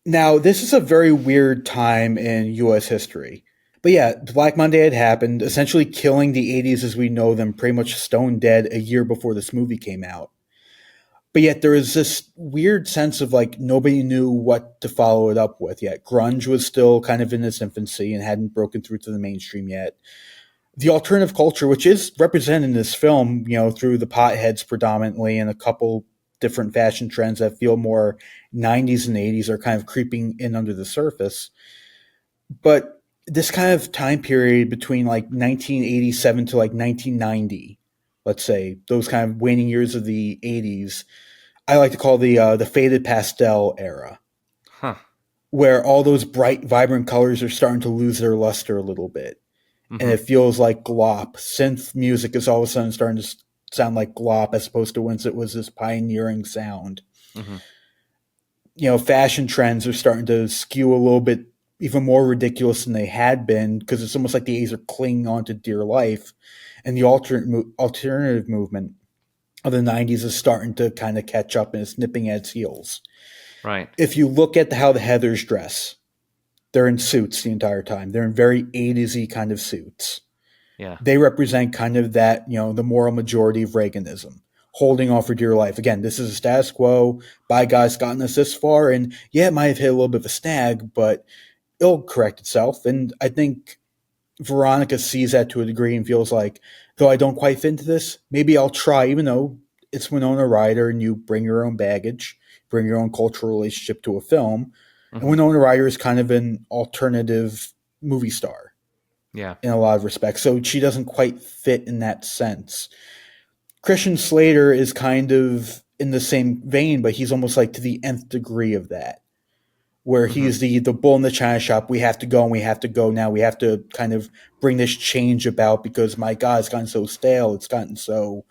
Now, this is a very weird time in U.S. history. But yeah, Black Monday had happened, essentially killing the 80s as we know them pretty much stone dead a year before this movie came out. But yet there is this weird sense of like nobody knew what to follow it up with yet. Grunge was still kind of in its infancy and hadn't broken through to the mainstream yet. The alternative culture, which is represented in this film, through the potheads predominantly and a couple different fashion trends that feel more 90s and 80s are kind of creeping in under the surface. But this kind of time period between like 1987 to like 1990, let's say, those kind of waning years of the 80s, I like to call the faded pastel era, Huh. where all those bright, vibrant colors are starting to lose their luster a little bit. And it feels like glop. Synth music is all of a sudden starting to sound like glop as opposed to once it was this pioneering sound. Fashion trends are starting to skew a little bit even more ridiculous than they had been because it's almost like the 80s are clinging on to dear life. And the alternative movement of the 90s is starting to kind of catch up and it's nipping at its heels. Right. If you look at how the Heathers dress, they're in suits the entire time. They're in very 80s-y kind of suits. Yeah. They represent kind of that, the moral majority of Reaganism, holding on for dear life. Again, this is a status quo. By God's gotten us this far. And yeah, it might have hit a little bit of a snag, but it'll correct itself. And I think Veronica sees that to a degree and feels like, though I don't quite fit into this, maybe I'll try, even though it's Winona Ryder and you bring your own baggage, bring your own cultural relationship to a film. And Winona Ryder is kind of an alternative movie star. Yeah. In a lot of respects. So she doesn't quite fit in that sense. Christian Slater is kind of in the same vein, but he's almost like to the nth degree of that. Where he's the bull in the china shop. We have to go and we have to go now. We have to kind of bring this change about because my God, it's gotten so stale. It's gotten so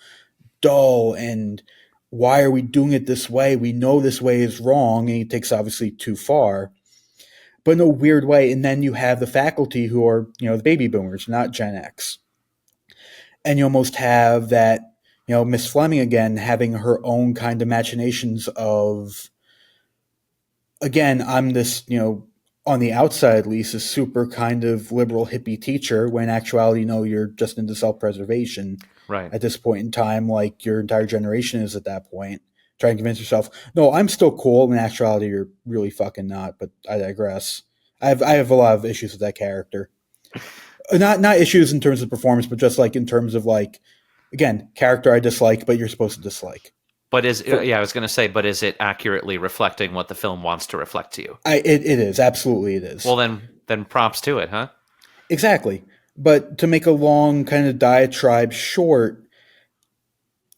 dull. And why are we doing it this way? We know this way is wrong, and he takes obviously too far, but in a weird way. And then you have the faculty who are, the baby boomers, not Gen X. And you almost have that, Miss Fleming again having her own kind of machinations of, again, I'm this, on the outside at least, a super kind of liberal hippie teacher, when in actuality, you're just into self-preservation. Right. At this point in time, like your entire generation is at that point, trying to convince yourself, no, I'm still cool. In actuality, you're really fucking not, but I digress. I have a lot of issues with that character. Not issues in terms of performance, but just like in terms of like, again, character I dislike, but you're supposed to dislike. But I was going to say, but is it accurately reflecting what the film wants to reflect to you? It is. Absolutely it is. Well, then props to it, huh? Exactly. But to make a long kind of diatribe short,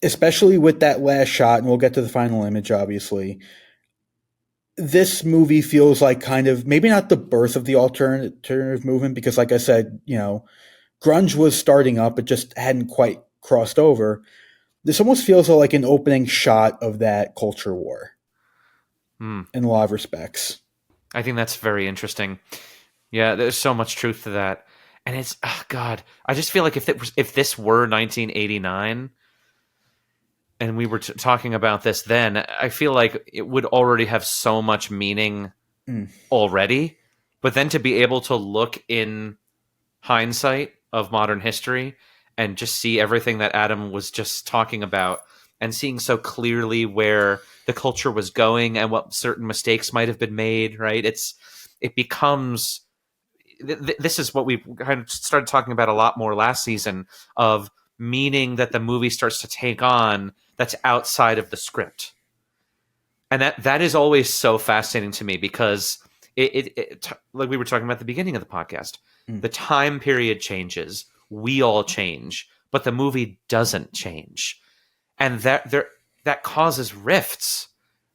especially with that last shot, and we'll get to the final image, obviously, this movie feels like kind of maybe not the birth of the alternative movement, because like I said, grunge was starting up, it just hadn't quite crossed over. This almost feels like an opening shot of that culture war in a lot of respects. I think that's very interesting. Yeah, there's so much truth to that. And it's, oh God, I just feel like if this were 1989 and we were talking about this then, I feel like it would already have so much meaning already. But then to be able to look in hindsight of modern history and just see everything that Adam was just talking about and seeing so clearly where the culture was going and what certain mistakes might have been made, right? It becomes... This is what we kind of started talking about a lot more last season, of meaning that the movie starts to take on that's outside of the script. And that is always so fascinating to me, because it like we were talking about at the beginning of the podcast, the time period changes, we all change, but the movie doesn't change. And that causes rifts,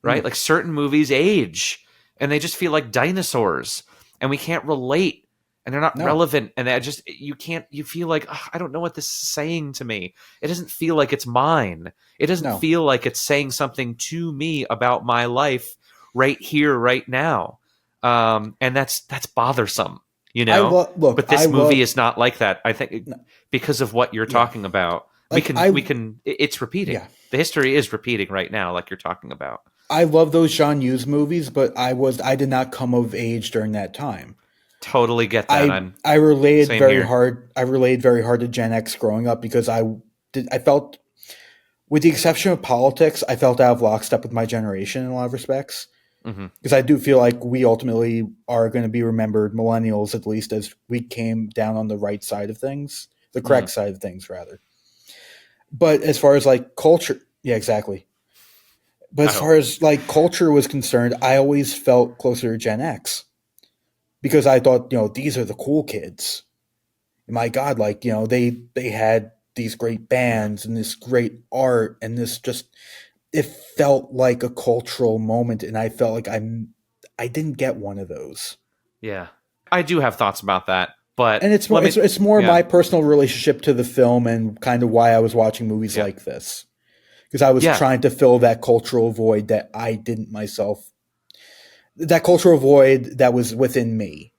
right? Like certain movies age and they just feel like dinosaurs and we can't relate. And they're not relevant, and you feel like, I don't know what this is saying to me. It doesn't feel like it's mine. It doesn't feel like it's saying something to me about my life right here, right now. And that's bothersome, but this movie is not like that. I think because of what you're talking about, like it's repeating. Yeah. The history is repeating right now, like you're talking about. I love those Jean Hughes movies, but I did not come of age during that time. Totally get that. I'm I related same very here. hard. I related very hard to Gen X growing up because I felt, with the exception of politics, I felt out of lockstep with my generation in a lot of respects. Hmm. Because I do feel like we ultimately are going to be remembered, millennials at least, as we came down on the right side of things, the correct side of things, rather. But as far as like culture, yeah, exactly. But I as far hope. as like culture was concerned, I always felt closer to Gen X because I thought, these are the cool kids. My God, like, they had these great bands and this great art and this just, it felt like a cultural moment. And I felt like I didn't get one of those. Yeah, I do have thoughts about that, but And it's more let me. it's more Yeah, my personal relationship to the film and kind of why I was watching movies yeah, like this. Because I was yeah. trying to fill that cultural void that I didn't myself, that cultural void that was within me.